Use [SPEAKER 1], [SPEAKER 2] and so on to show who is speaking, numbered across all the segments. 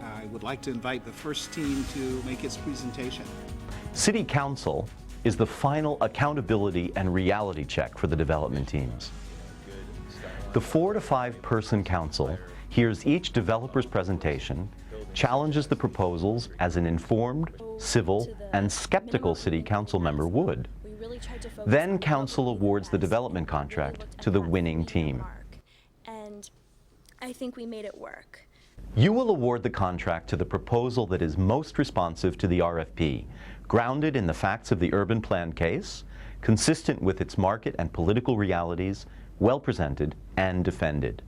[SPEAKER 1] I would like to invite the first team to make its presentation.
[SPEAKER 2] City Council is the final accountability and reality check for the development teams. The 4 to 5 person council hears each developer's presentation, challenges the proposals as an informed, civil, and skeptical city council member would. Then council awards the development contract to the winning team.
[SPEAKER 3] And I think we made it work.
[SPEAKER 2] You will award the contract to the proposal that is most responsive to the RFP, grounded in the facts of the urban plan case, consistent with its market and political realities, well presented and defended.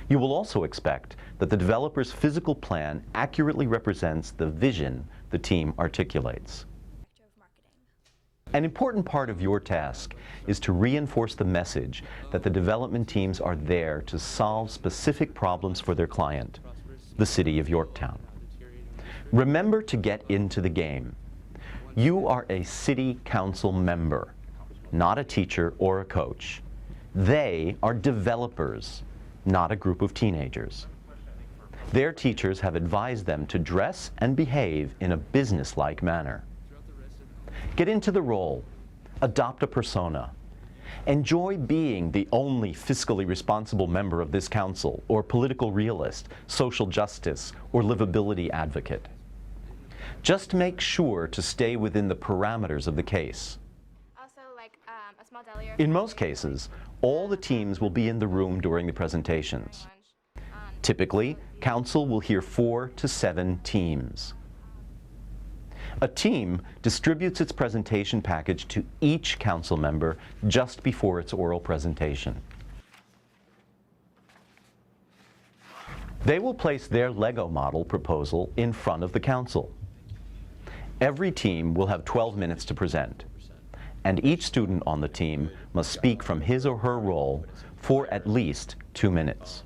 [SPEAKER 2] You will also expect that the developer's physical plan accurately represents the vision the team articulates. An important part of your task is to reinforce the message that the development teams are there to solve specific problems for their client, the City of Yorktown. Remember to get into the game. You are a City Council member, not a teacher or a coach. They are developers, not a group of teenagers. Their teachers have advised them to dress and behave in a business-like manner. Get into the role, adopt a persona. Enjoy being the only fiscally responsible member of this council, or political realist, social justice, or livability advocate. Just make sure to stay within the parameters of the case. In most cases, all the teams will be in the room during the presentations. Typically, council will hear 4 to 7 teams. A team distributes its presentation package to each council member just before its oral presentation. They will place their Lego model proposal in front of the council. Every team will have 12 minutes to present, and each student on the team must speak from his or her role for at least 2 minutes.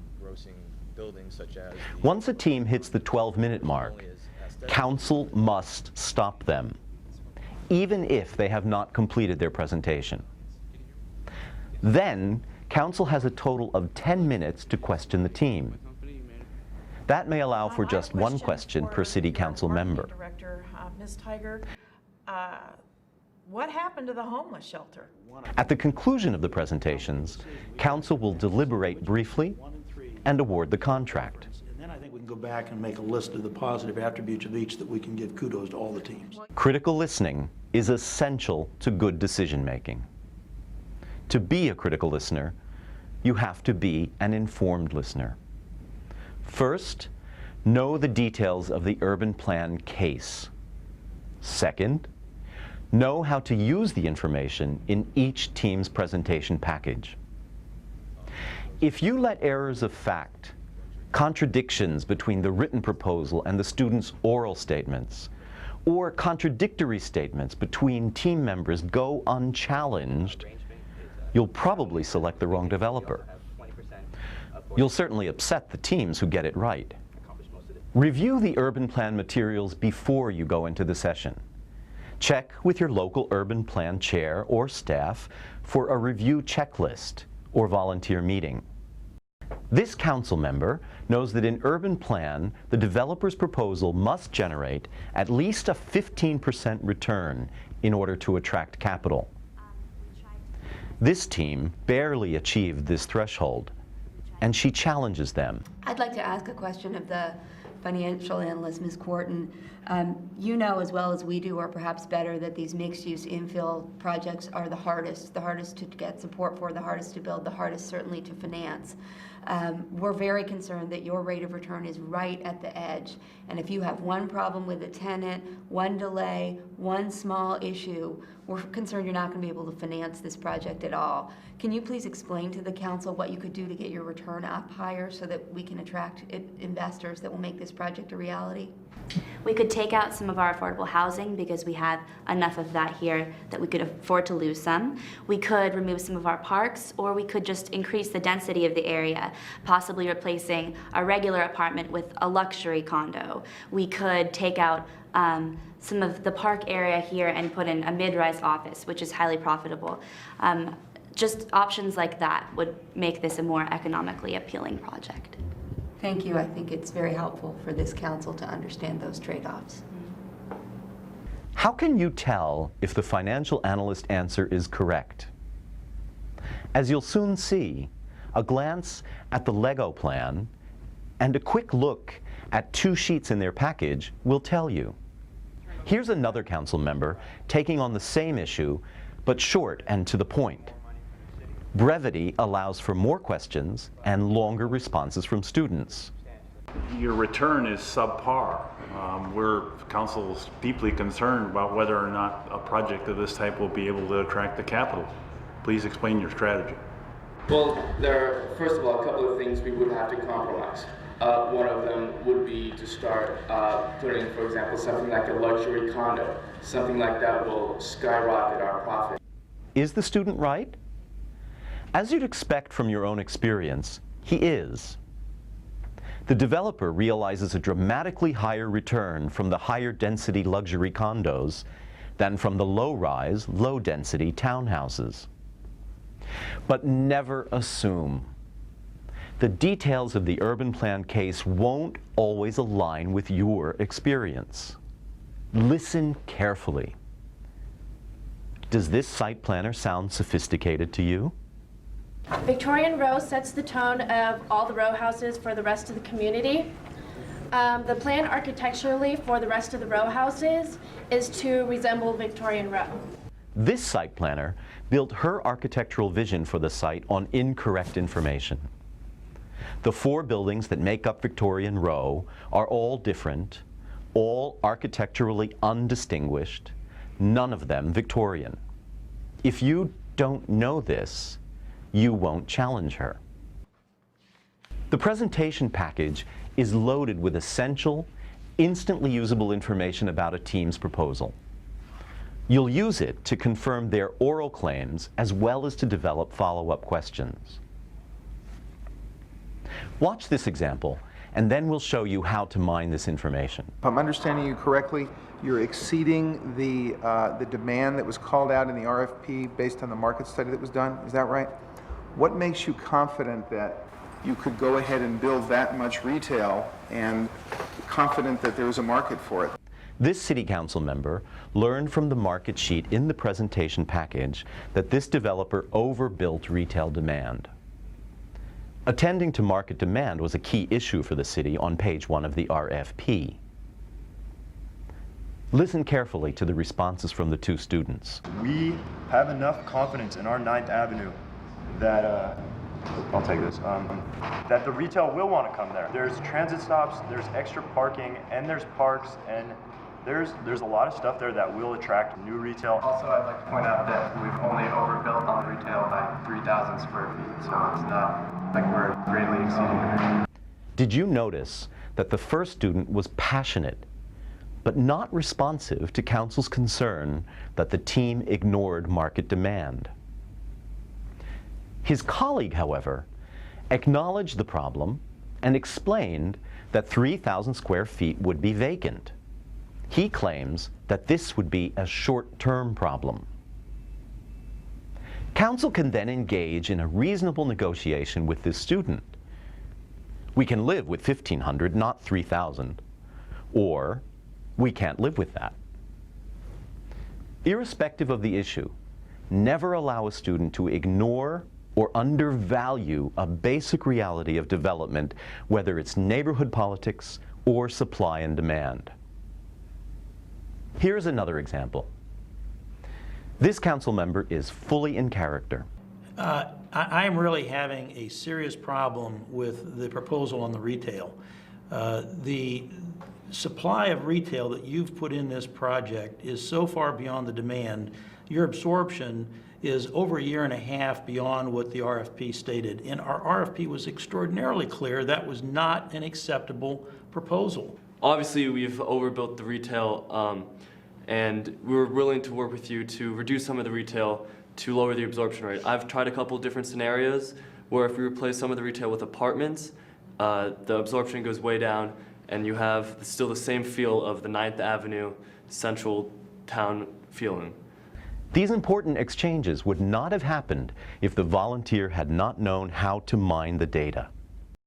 [SPEAKER 2] Once a team hits the 12-minute mark, council must stop them, even if they have not completed their presentation. Then, council has a total of 10 minutes to question the team. That may allow for just one question per city council member.
[SPEAKER 4] Director, Ms. Tiger, what happened to the homeless shelter?
[SPEAKER 2] At the conclusion of the presentations, council will deliberate briefly and award the contract.
[SPEAKER 5] And then I think we can go back and make a list of the positive attributes of each that we can give kudos to all the teams.
[SPEAKER 2] Critical listening is essential to good decision making. To be a critical listener, you have to be an informed listener. First, know the details of the urban plan case. Second, know how to use the information in each team's presentation package. If you let errors of fact, contradictions between the written proposal and the student's oral statements, or contradictory statements between team members go unchallenged, you'll probably select the wrong developer. You'll certainly upset the teams who get it right. Review the urban plan materials before you go into the session. Check with your local urban plan chair or staff for a review checklist or volunteer meeting. This council member knows that in urban plan, the developer's proposal must generate at least a 15% return in order to attract capital. This team barely achieved this threshold, and she challenges them.
[SPEAKER 6] I'd like to ask a question of the financial analyst, Ms. Quarton. You know as well as we do, or perhaps better, that these mixed-use infill projects are the hardest to get support for, the hardest to build, the hardest certainly to finance. We're very concerned that your rate of return is right at the edge, and if you have one problem with a tenant, one delay, one small issue, we're concerned you're not going to be able to finance this project at all. Can you please explain to the council what you could do to get your return up higher so that we can attract investors that will make this project a reality?
[SPEAKER 7] We could take out some of our affordable housing because we have enough of that here that we could afford to lose some. We could remove some of our parks, or we could just increase the density of the area, possibly replacing a regular apartment with a luxury condo. We could take out some of the park area here and put in a mid-rise office, which is highly profitable. just options like that would make this a more economically appealing project.
[SPEAKER 6] Thank you. I think it's very helpful for this council to understand those trade-offs.
[SPEAKER 2] How can you tell if the financial analyst answer is correct? As you'll soon see, a glance at the Lego plan and a quick look at 2 sheets in their package will tell you. Here's another council member taking on the same issue, but short and to the point. Brevity allows for more questions and longer responses from students.
[SPEAKER 8] Your return is subpar. We're council's deeply concerned about whether or not a project of this type will be able to attract the capital. Please explain your strategy.
[SPEAKER 9] Well, there are, first of all, a couple of things we would have to compromise. One of them would be to start putting, for example, something like a luxury condo. Something like that will skyrocket our profit.
[SPEAKER 2] Is the student right? As you'd expect from your own experience, he is. The developer realizes a dramatically higher return from the higher density luxury condos than from the low-rise, low-density townhouses. But never assume. The details of the urban plan case won't always align with your experience. Listen carefully. Does this site planner sound sophisticated to you?
[SPEAKER 10] Victorian Row sets the tone of all the row houses for the rest of the community. The plan architecturally for the rest of the row houses is to resemble Victorian Row.
[SPEAKER 2] This site planner built her architectural vision for the site on incorrect information. The 4 buildings that make up Victorian Row are all different, all architecturally undistinguished, none of them Victorian. If you don't know this, you won't challenge her. The presentation package is loaded with essential, instantly usable information about a team's proposal. You'll use it to confirm their oral claims as well as to develop follow-up questions. Watch this example, and then we'll show you how to mine this information.
[SPEAKER 11] If I'm understanding you correctly, you're exceeding the demand that was called out in the RFP based on the market study that was done. Is that right? What makes you confident that you could go ahead and build that much retail and confident that there's a market for it?
[SPEAKER 2] This City Council member learned from the market sheet in the presentation package that this developer overbuilt retail demand. Attending to market demand was a key issue for the city on page 1 of the RFP. Listen carefully to the responses from the 2 students.
[SPEAKER 12] We have enough confidence in our 9th Avenue that, I'll take this, that the retail will want to come there. There's transit stops, there's extra parking, and there's parks, and there's a lot of stuff there that will attract new retail.
[SPEAKER 13] Also, I'd like to point out that we've only overbuilt on retail by 3,000 square feet, so it's not like we're greatly exceeding it.
[SPEAKER 2] Did you notice that the first student was passionate, but not responsive to council's concern that the team ignored market demand? His colleague, however, acknowledged the problem and explained that 3,000 square feet would be vacant. He claims that this would be a short-term problem. Council can then engage in a reasonable negotiation with this student. We can live with 1,500, not 3,000, or we can't live with that. Irrespective of the issue, never allow a student to ignore or undervalue a basic reality of development, whether it's neighborhood politics or supply and demand. Here's another example. This council member is fully in character.
[SPEAKER 14] I am really having a serious problem with the proposal on the retail. The supply of retail that you've put in this project is so far beyond the demand. Your absorption is over 1.5 years beyond what the RFP stated. And our RFP was extraordinarily clear that was not an acceptable proposal.
[SPEAKER 15] Obviously, we've overbuilt the retail, and we're willing to work with you to reduce some of the retail to lower the absorption rate. I've tried a couple different scenarios where if we replace some of the retail with apartments, the absorption goes way down, and you have still the same feel of the 9th Avenue central town feeling.
[SPEAKER 2] These important exchanges would not have happened if the volunteer had not known how to mine the data.